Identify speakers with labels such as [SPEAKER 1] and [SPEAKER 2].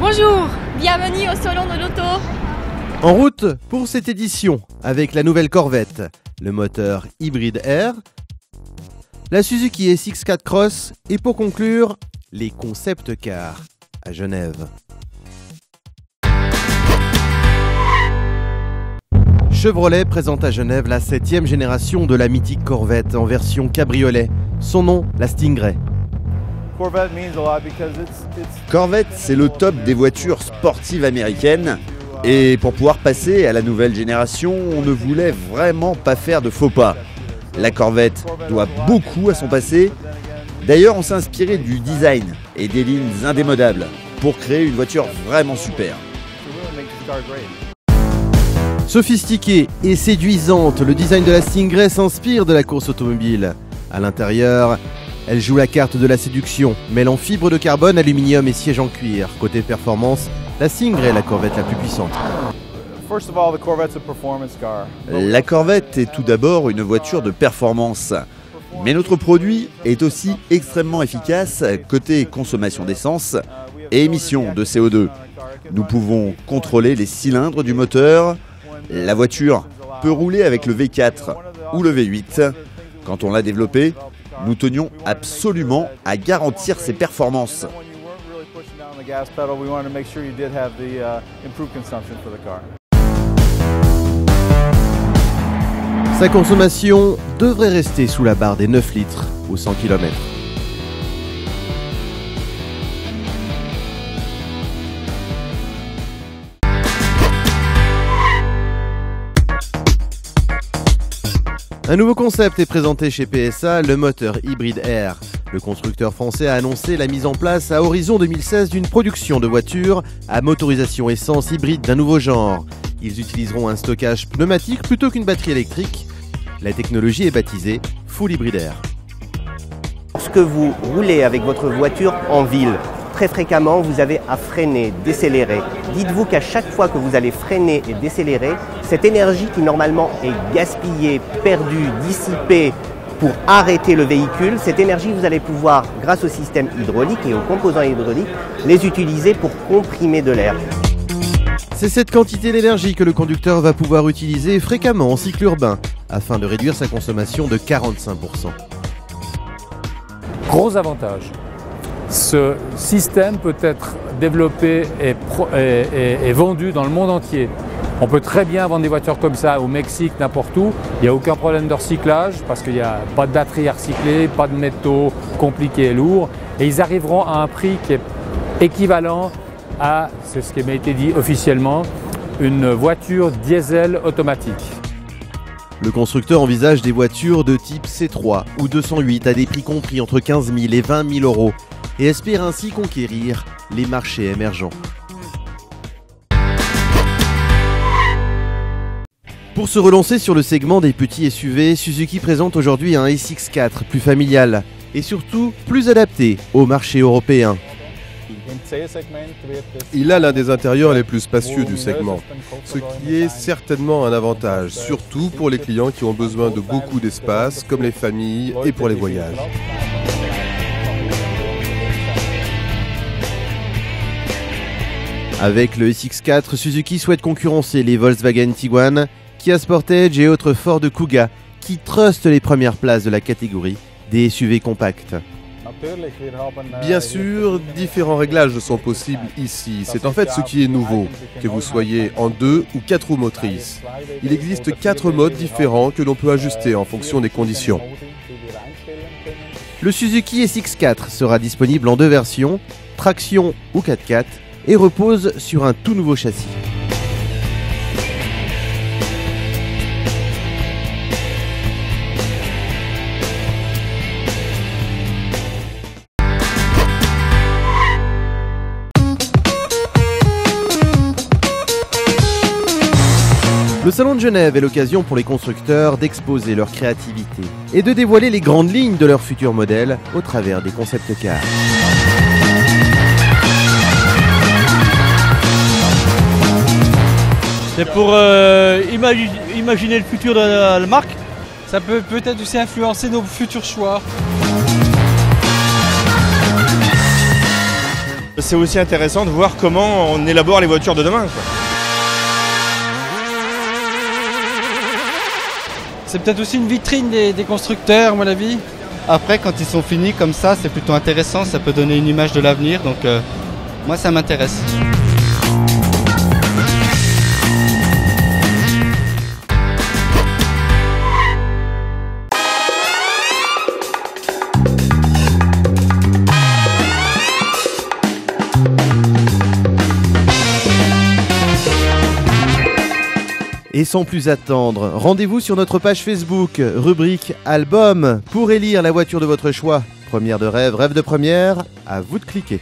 [SPEAKER 1] Bonjour, bienvenue au Salon de l'Auto.
[SPEAKER 2] En route pour cette édition avec la nouvelle Corvette, le moteur hybride R, la Suzuki SX4 Cross et pour conclure, les concept cars à Genève. Chevrolet présente à Genève la 7e génération de la mythique Corvette en version cabriolet. Son nom, la Stingray.
[SPEAKER 3] Corvette, c'est le top des voitures sportives américaines. Et pour pouvoir passer à la nouvelle génération, on ne voulait vraiment pas faire de faux pas. La Corvette doit beaucoup à son passé. D'ailleurs, on s'est inspiré du design et des lignes indémodables pour créer une voiture vraiment super.
[SPEAKER 2] Sophistiquée et séduisante, le design de la Stingray s'inspire de la course automobile. À l'intérieur, elle joue la carte de la séduction, mêlant fibres de carbone, aluminium et sièges en cuir. Côté performance, la Stingray est la Corvette la plus puissante.
[SPEAKER 3] La Corvette est tout d'abord une voiture de performance. Mais notre produit est aussi extrêmement efficace côté consommation d'essence et émissions de CO2. Nous pouvons contrôler les cylindres du moteur. La voiture peut rouler avec le V4 ou le V8. Quand on l'a développé, nous tenions absolument à garantir ses performances.
[SPEAKER 2] Sa consommation devrait rester sous la barre des 9 litres au 100 km. Un nouveau concept est présenté chez PSA, le moteur hybride R. Le constructeur français a annoncé la mise en place à horizon 2016 d'une production de voitures à motorisation essence hybride d'un nouveau genre. Ils utiliseront un stockage pneumatique plutôt qu'une batterie électrique. La technologie est baptisée Full Hybrid R.
[SPEAKER 4] Lorsque vous roulez avec votre voiture en ville, très fréquemment, vous avez à freiner, décélérer. Dites-vous qu'à chaque fois que vous allez freiner et décélérer, cette énergie qui normalement est gaspillée, perdue, dissipée pour arrêter le véhicule, cette énergie, vous allez pouvoir, grâce au système hydraulique et aux composants hydrauliques, les utiliser pour comprimer de l'air.
[SPEAKER 2] C'est cette quantité d'énergie que le conducteur va pouvoir utiliser fréquemment en cycle urbain, afin de réduire sa consommation de 45%.
[SPEAKER 5] Gros avantage. Ce système peut être développé et vendu dans le monde entier. On peut très bien vendre des voitures comme ça au Mexique, n'importe où. Il n'y a aucun problème de recyclage parce qu'il n'y a pas de batterie à recycler, pas de métaux compliqués et lourds. Et ils arriveront à un prix qui est équivalent à, c'est ce qui m'a été dit officiellement, une voiture diesel automatique.
[SPEAKER 2] Le constructeur envisage des voitures de type C3 ou 208 à des prix compris entre 15 000 et 20 000 euros et espère ainsi conquérir les marchés émergents. Pour se relancer sur le segment des petits SUV, Suzuki présente aujourd'hui un SX4 plus familial et surtout plus adapté au marché européen.
[SPEAKER 6] Il a l'un des intérieurs les plus spacieux du segment, ce qui est certainement un avantage, surtout pour les clients qui ont besoin de beaucoup d'espace, comme les familles et pour les voyages.
[SPEAKER 2] Avec le SX4, Suzuki souhaite concurrencer les Volkswagen Tiguan, Kia Sportage et autres Ford Kuga qui trustent les premières places de la catégorie des SUV compacts.
[SPEAKER 6] Bien sûr, différents réglages sont possibles ici. C'est en fait ce qui est nouveau, que vous soyez en 2 ou 4 roues motrices. Il existe 4 modes différents que l'on peut ajuster en fonction des conditions.
[SPEAKER 2] Le Suzuki SX4 sera disponible en 2 versions, traction ou 4x4, et repose sur un tout nouveau châssis. Le Salon de Genève est l'occasion pour les constructeurs d'exposer leur créativité et de dévoiler les grandes lignes de leurs futurs modèles au travers des concept cars.
[SPEAKER 7] C'est pour imaginer le futur de la marque. Ça peut peut-être aussi influencer nos futurs choix.
[SPEAKER 8] C'est aussi intéressant de voir comment on élabore les voitures de demain, quoi.
[SPEAKER 7] C'est peut-être aussi une vitrine des constructeurs, à mon avis.
[SPEAKER 9] Après, quand ils sont finis comme ça, c'est plutôt intéressant, ça peut donner une image de l'avenir, donc moi ça m'intéresse.
[SPEAKER 2] Et sans plus attendre, rendez-vous sur notre page Facebook, rubrique Album, pour élire la voiture de votre choix. Première de rêve, rêve de première, à vous de cliquer.